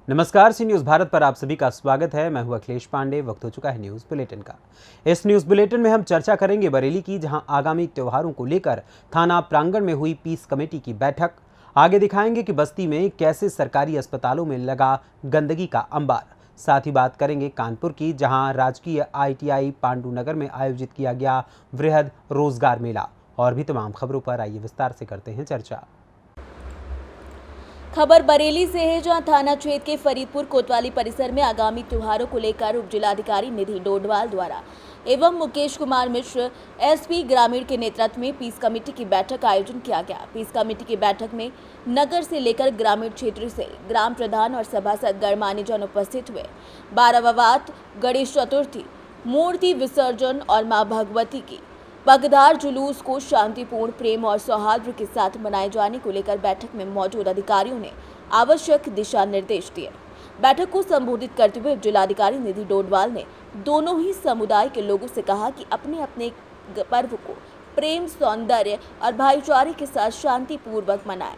नमस्कार, सी न्यूज़ भारत पर आप सभी का स्वागत है। मैं हूं अखिलेश पांडे। वक्त हो चुका है न्यूज़ बुलेटिन का। इस न्यूज़ बुलेटिन में हम चर्चा करेंगे बरेली की, जहां आगामी त्योहारों को लेकर थाना प्रांगण में हुई पीस कमेटी की बैठक। आगे दिखाएंगे कि बस्ती में कैसे सरकारी अस्पतालों में लगा गंदगी का अंबार। साथ ही बात करेंगे कानपुर की, जहां राजकीय ITI पांडुनगर में आयोजित किया गया वृहद रोजगार मेला। और भी तमाम खबरों पर आइए विस्तार से करते हैं चर्चा। खबर बरेली से है, जहां थाना क्षेत्र के फरीदपुर कोतवाली परिसर में आगामी त्योहारों को लेकर उप जिलाधिकारी निधि डोडवाल द्वारा एवं मुकेश कुमार मिश्र SP ग्रामीण के नेतृत्व में पीस कमेटी की बैठक का आयोजन किया गया। पीस कमेटी की बैठक में नगर से लेकर ग्रामीण क्षेत्र से ग्राम प्रधान और सभासद गणमान्य जन उपस्थित हुए। 12वां गणेश चतुर्थी, मूर्ति विसर्जन और मां भगवती की पगधार जुलूस को शांतिपूर्ण, प्रेम और सौहार्द के साथ मनाए जाने को लेकर बैठक में मौजूद अधिकारियों ने आवश्यक दिशा निर्देश दिए। बैठक को संबोधित करते हुए जिलाधिकारी निधि डोडवाल ने दोनों ही समुदाय के लोगों से कहा कि अपने अपने पर्व को प्रेम, सौंदर्य और भाईचारे के साथ शांतिपूर्वक मनाएं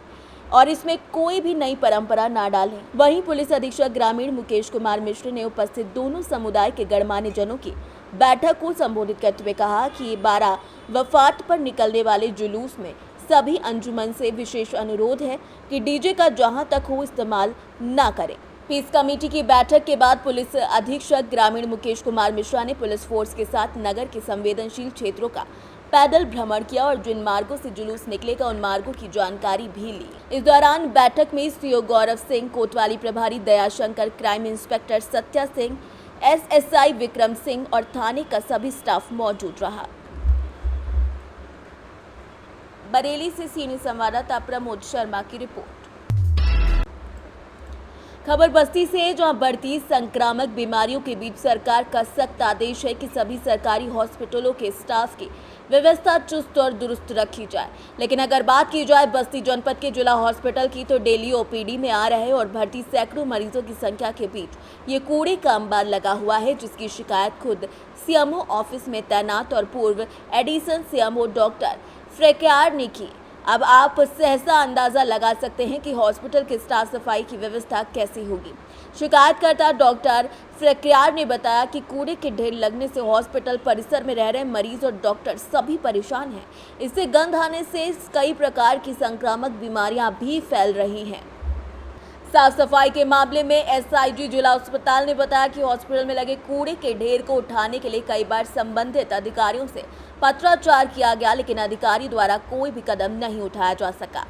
और इसमें कोई भी नई परंपरा ना डालें। वहीं पुलिस अधीक्षक ग्रामीण मुकेश कुमार मिश्र ने उपस्थित दोनों समुदाय के गणमान्य जनों की बैठक को संबोधित करते हुए कहा कि 12 वफात पर निकलने वाले जुलूस में सभी अंजुमन से विशेष अनुरोध है कि डीजे का जहां तक हो इस्तेमाल ना करें। पीस कमेटी की बैठक के बाद पुलिस अधीक्षक ग्रामीण मुकेश कुमार मिश्रा ने पुलिस फोर्स के साथ नगर के संवेदनशील क्षेत्रों का पैदल भ्रमण किया और जिन मार्गों से जुलूस निकलेगा उन मार्गों की जानकारी भी ली। इस दौरान बैठक में CO गौरव सिंह, कोतवाली प्रभारी Dayashankar, crime inspector Satya Singh, SSI Vikram Singh और थाने का सभी स्टाफ मौजूद रहा। बरेली से सीनियर संवाददाता प्रमोद शर्मा की रिपोर्ट। खबर बस्ती से है, जहां बढ़ती संक्रामक बीमारियों के बीच सरकार का सख्त आदेश है कि सभी सरकारी हॉस्पिटलों के स्टाफ की व्यवस्था चुस्त और दुरुस्त रखी जाए। लेकिन अगर बात की जाए बस्ती जनपद के जिला हॉस्पिटल की, तो डेली OPD में आ रहे और भर्ती सैकड़ों मरीजों की संख्या के बीच ये कूड़े का अंबार लगा हुआ है, जिसकी शिकायत खुद CMO ऑफिस में तैनात और पूर्व एडिशनल CMO डॉक्टर फ्रेक्यार ने की। अब आप सहसा अंदाजा लगा सकते हैं कि हॉस्पिटल के स्टाफ सफाई की व्यवस्था कैसी होगी। शिकायतकर्ता डॉक्टर फ्रेक्यार ने बताया कि कूड़े के ढेर लगने से हॉस्पिटल परिसर में रह रहे मरीज और डॉक्टर सभी परेशान हैं। इससे गंध आने से कई प्रकार की संक्रामक बीमारियां भी फैल रही हैं। साफ सफाई के मामले में SIG जिला अस्पताल ने बताया कि हॉस्पिटल में लगे कूड़े के ढेर को उठाने के लिए कई बार संबंधित अधिकारियों से पत्राचार किया गया, लेकिन अधिकारी द्वारा कोई भी कदम नहीं उठाया जा सका।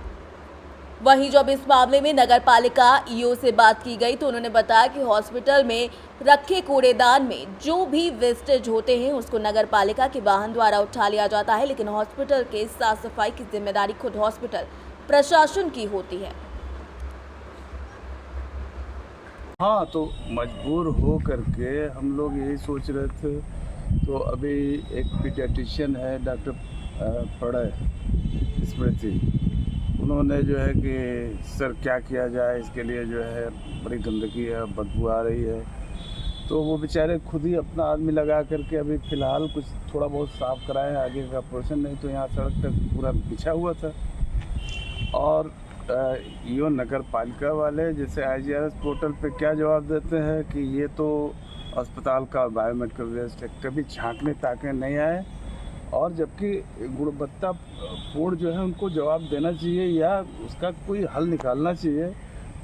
वहीं जब इस मामले में नगर पालिका EO से बात की गई तो उन्होंने बताया कि हॉस्पिटल में रखे कूड़ेदान में जो भी वेस्टेज होते हैं उसको नगर पालिका के वाहन द्वारा उठा लिया जाता है, लेकिन हॉस्पिटल के साफ सफाई की जिम्मेदारी खुद हॉस्पिटल प्रशासन की होती है। हाँ, तो मजबूर हो करके हम लोग यही सोच रहे थे। तो अभी एक पीडियाट्रिशियन है डॉक्टर पड़े स्मृति, उन्होंने जो है कि सर क्या किया जाए, इसके लिए जो है बड़ी गंदगी है, बदबू आ रही है। तो वो बेचारे खुद ही अपना आदमी लगा करके अभी फ़िलहाल कुछ थोड़ा बहुत साफ़ कराए, आगे का पोर्शन नहीं तो यहाँ सड़क तक पूरा बिछा हुआ था। और EO नगर पालिका वाले जैसे IGRS पोर्टल पे क्या जवाब देते हैं कि ये तो अस्पताल का बायोमेडिकल वेस्ट है, कभी झांकने ताकने नहीं आए। और जबकि गुणवत्तापूर्ण जो है उनको जवाब देना चाहिए या उसका कोई हल निकालना चाहिए।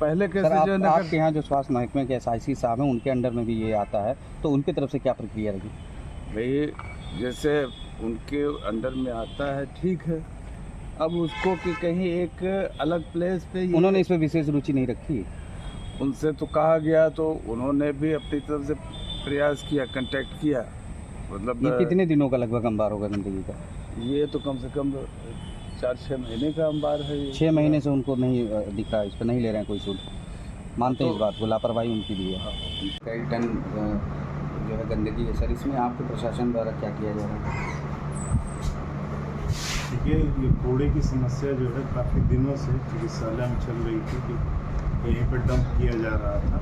पहले कैसे जो है आपके यहाँ जो स्वास्थ्य महकमे के SIC साहब हैं उनके अंडर में भी ये आता है, तो उनकी तरफ से क्या प्रक्रिया रही? भाई जैसे उनके अंडर में आता है ठीक है, अब उसको कि कहीं एक अलग प्लेस पे उन्होंने इसमें विशेष रुचि नहीं रखी। उनसे तो कहा गया, तो उन्होंने भी अपनी तरफ से प्रयास किया, कांटेक्ट किया। मतलब ये कितने दिनों का लगभग अंबार होगा गंदगी का? ये तो कम से कम 4-6 महीने का अंबार है। 6 महीने से उनको नहीं दिख रहा, इस पर नहीं ले रहे हैं कोई शुल्क। मानते हैं इस बात को, लापरवाही उनकी भी है। कई टन जो है गंदगी है सर, इसमें आपके प्रशासन द्वारा क्या किया जा रहा है? देखिए, ये कूड़े की समस्या जो है काफ़ी दिनों से चिकित्सालय में चल रही थी कि यहीं पर डंप किया जा रहा था।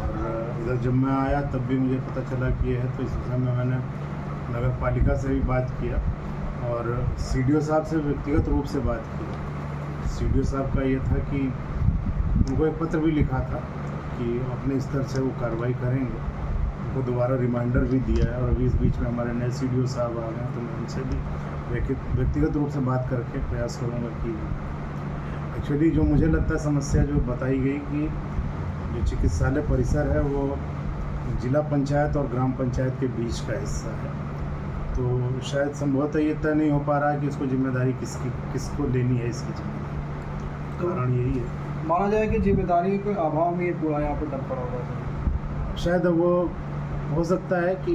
और इधर जब मैं आया तब भी मुझे पता चला कि ये है, तो इस विषय में मैंने नगर पालिका से भी बात किया और CDO साहब से व्यक्तिगत रूप से बात की। CDO साहब का ये था कि उनको एक पत्र भी लिखा था कि अपने स्तर से वो कार्रवाई करेंगे। उनको दोबारा रिमाइंडर भी दिया है और अभी इस बीच में हमारे नए CDO साहब आ गए हैं, तो मैं उनसे भी व्यक्तिगत रूप से बात करके प्रयास करूँगा कि एक्चुअली जो मुझे लगता है समस्या जो बताई गई कि जो चिकित्सालय परिसर है वो जिला पंचायत और ग्राम पंचायत के बीच का हिस्सा है, तो शायद संभवतः ये तय नहीं हो पा रहा है कि इसको जिम्मेदारी किसको लेनी है। इसकी जिम्मेदारी कारण यही है, माना जाए कि जिम्मेदारी के अभाव में ये पूरा यहाँ पर दब पड़ा हुआ है। शायद वो हो सकता है कि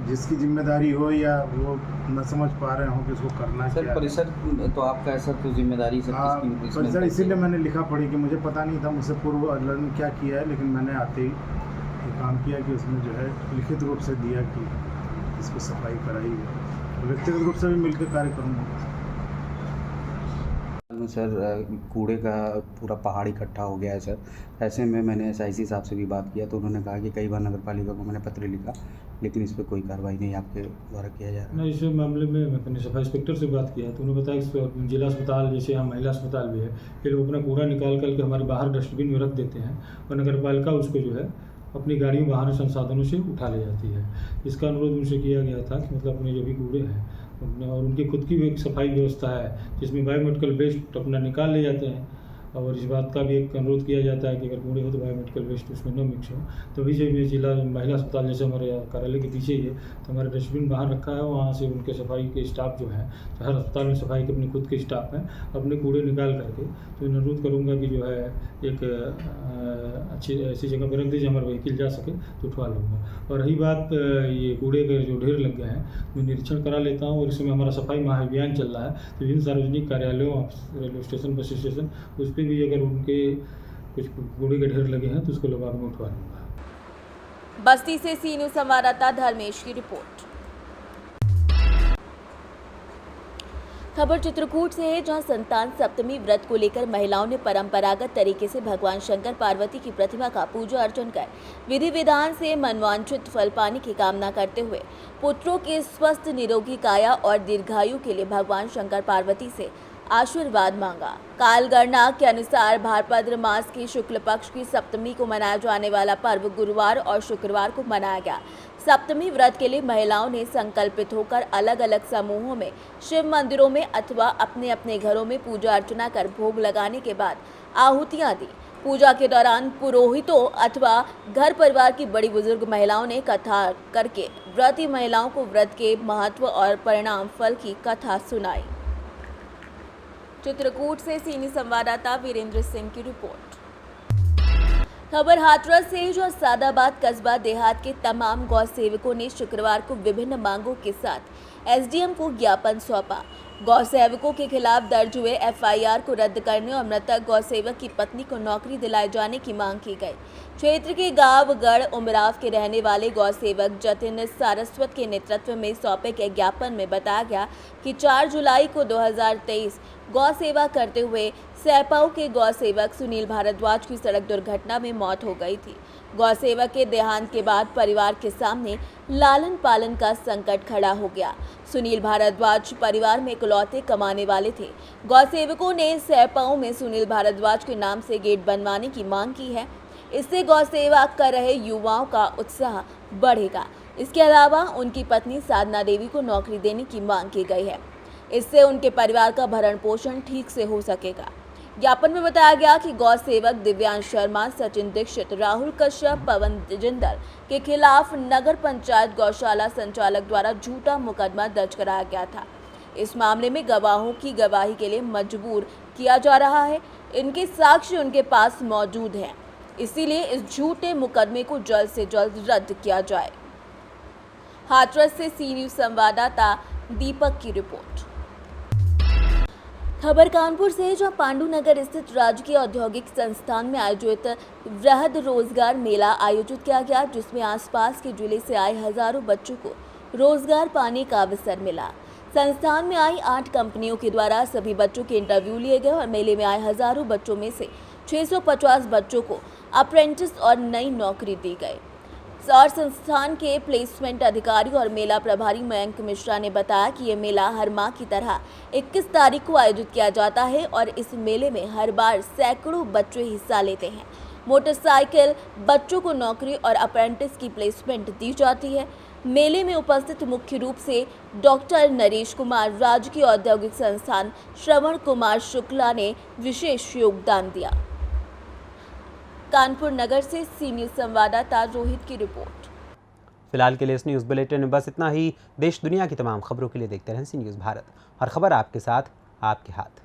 जिसकी जिम्मेदारी हो या वो न समझ पा रहे हों कि उसको करना सर क्या है। परिसर तो आपका है सर, तो जिम्मेदारी सर किसकी इसमें परिसर इसीलिए मैंने लिखा पड़ी कि मुझे पता नहीं था, मुझसे पूर्व अगलन क्या किया है, लेकिन मैंने आते ही ये काम किया कि उसमें जो है लिखित रूप से दिया कि इसको सफाई कराई है। व्यक्तिगत रूप से भी मिलकर कार्य करूँगा। सर कूड़े का पूरा पहाड़ इकट्ठा हो गया है सर। ऐसे में मैंने SIC साहब से भी बात किया तो उन्होंने कहा कि कई बार नगर पालिका को मैंने पत्र लिखा, लेकिन इस पर कोई कार्रवाई नहीं आपके द्वारा किया जा रहा है। नहीं, इस मामले में मैं अपने सफाई इंस्पेक्टर से बात किया तो उन्होंने बताया कि जिला अस्पताल जैसे यहाँ महिला अस्पताल भी है, ये लोग अपना कूड़ा निकाल करके हमारे बाहर डस्टबिन में रख देते हैं और नगर पालिका उसको जो है अपनी गाड़ियों बाहर संसाधनों से उठा ले जाती है। इसका अनुरोध उनसे किया गया था कि मतलब अपने जो भी कूड़े हैं और उनकी खुद की भी एक सफाई व्यवस्था है जिसमें बायोमेडिकल वेस्ट अपना निकाल ले जाते हैं, और इस बात का भी एक अनुरोध किया जाता है कि अगर कूड़े हो तो बायोमेडिकल वेस्ट उसमें न मिक्स हो। तो भी जब जिला महिला अस्पताल जैसे हमारे कार्यालय के पीछे ही है तो हमारे डस्टबिन बाहर रखा है, वहाँ से उनके सफाई के स्टाफ जो है, तो हर अस्पताल में सफाई के अपने खुद के स्टाफ हैं, अपने कूड़े निकाल करके तो अनुरोध करूँगा कि जो है एक अच्छी ऐसी जगह पर रख दीजिए हमारा व्हीकल जा सके तो उठवा लूँगा। और रही बात ये कूड़े के जो ढेर लग गए हैं, मैं निरीक्षण करा लेता हूँ और इस समय हमारा सफाई महाअभियान चल रहा है, तो विभिन्न सार्वजनिक कार्यालयों, रेलवे स्टेशन, बस स्टेशन, उस पर भी अगर उनके कुछ कूड़े के ढेर लगे हैं तो उसको लगा के उठवा लूँगा। बस्ती से सी न्यूज़ संवाददाता धर्मेश की रिपोर्ट। खबर चित्रकूट से है, जहां संतान सप्तमी व्रत को लेकर महिलाओं ने परंपरागत तरीके से भगवान शंकर पार्वती की प्रतिमा का पूजा अर्चन कर विधि विधान से मनवांछित फल पाने की कामना करते हुए पुत्रों के स्वस्थ निरोगी काया और दीर्घायु के लिए भगवान शंकर पार्वती से आशीर्वाद मांगा। कालगणना के अनुसार भाद्रपद मास की शुक्ल पक्ष की सप्तमी को मनाया जाने वाला पर्व गुरुवार और शुक्रवार को मनाया गया। सप्तमी व्रत के लिए महिलाओं ने संकल्पित होकर अलग अलग समूहों में शिव मंदिरों में अथवा अपने अपने घरों में पूजा अर्चना कर भोग लगाने के बाद आहुतियां दी। पूजा के दौरान पुरोहितों अथवा घर परिवार की बड़ी बुजुर्ग महिलाओं ने कथा करके व्रती महिलाओं को व्रत के महत्व और परिणाम फल की कथा सुनाई। चित्रकूट से सीनी संवाददाता वीरेंद्र सिंह की रिपोर्ट। खबर हाथरस से, जो सादाबाद कस्बा देहात के तमाम गौ सेवकों ने शुक्रवार को विभिन्न मांगों के साथ SDM को ज्ञापन सौंपा। गौ सेवकों के खिलाफ दर्ज हुए FIR को रद्द करने और मृतक गौ सेवक की पत्नी को नौकरी दिलाए जाने की मांग की गई। क्षेत्र के गांव गढ़ उमराव के रहने वाले गौ सेवक जतिन सारस्वत के नेतृत्व में सौंपे गए ज्ञापन में बताया गया कि 4 जुलाई को 2023 गौ सेवा करते हुए सैपाऊ के गौ सेवक सुनील भारद्वाज की सड़क दुर्घटना में मौत हो गई थी। गौ सेवक के देहांत के बाद परिवार के सामने लालन पालन का संकट खड़ा हो गया। सुनील भारद्वाज परिवार में इकलौते कमाने वाले थे। गौ सेवकों ने सैपाऊ में सुनील भारद्वाज के नाम से गेट बनवाने की मांग की है। इससे गौ सेवा कर रहे युवाओं का उत्साह बढ़ेगा। इसके अलावा उनकी पत्नी साधना देवी को नौकरी देने की मांग की गई है। इससे उनके परिवार का भरण पोषण ठीक से हो सकेगा। ज्ञापन में बताया गया कि गौ सेवक दिव्यांश शर्मा, सचिन दीक्षित, राहुल कश्यप, पवन जिंदल के खिलाफ नगर पंचायत गौशाला संचालक द्वारा झूठा मुकदमा दर्ज कराया गया था। इस मामले में गवाहों की गवाही के लिए मजबूर किया जा रहा है। इनके साक्ष्य उनके पास मौजूद हैं, इसीलिए इस झूठे मुकदमे को जल्द से जल्द रद्द किया जाए। हाथरस से सी न्यूज़ संवाददाता दीपक की रिपोर्ट। खबर कानपुर से, जहां पांडुनगर स्थित राजकीय औद्योगिक संस्थान में आयोजित वृहद रोजगार मेला आयोजित किया गया, जिसमें आसपास के जिले से आए हजारों बच्चों को रोजगार पाने का अवसर मिला। संस्थान में आई 8 कंपनियों के द्वारा सभी बच्चों के इंटरव्यू लिए गए और मेले में आए हजारों बच्चों में से 650 बच्चों को अप्रेंटिस और नई नौकरी दी गई। और संस्थान के प्लेसमेंट अधिकारी और मेला प्रभारी मयंक मिश्रा ने बताया कि ये मेला हर माह की तरह 21 तारीख को आयोजित किया जाता है और इस मेले में हर बार सैकड़ों बच्चे हिस्सा लेते हैं। मोटरसाइकिल, बच्चों को नौकरी और अप्रेंटिस की प्लेसमेंट दी जाती है। मेले में उपस्थित मुख्य रूप से डॉक्टर नरेश कुमार, राजकीय औद्योगिक संस्थान श्रवण कुमार शुक्ला ने विशेष योगदान दिया। कानपुर नगर से सी न्यूज संवाददाता रोहित की रिपोर्ट। फिलहाल के लिए इस न्यूज़ बुलेटिन में बस इतना ही। देश दुनिया की तमाम खबरों के लिए देखते रहें सी न्यूज़ भारत, हर खबर आपके साथ, आपके हाथ।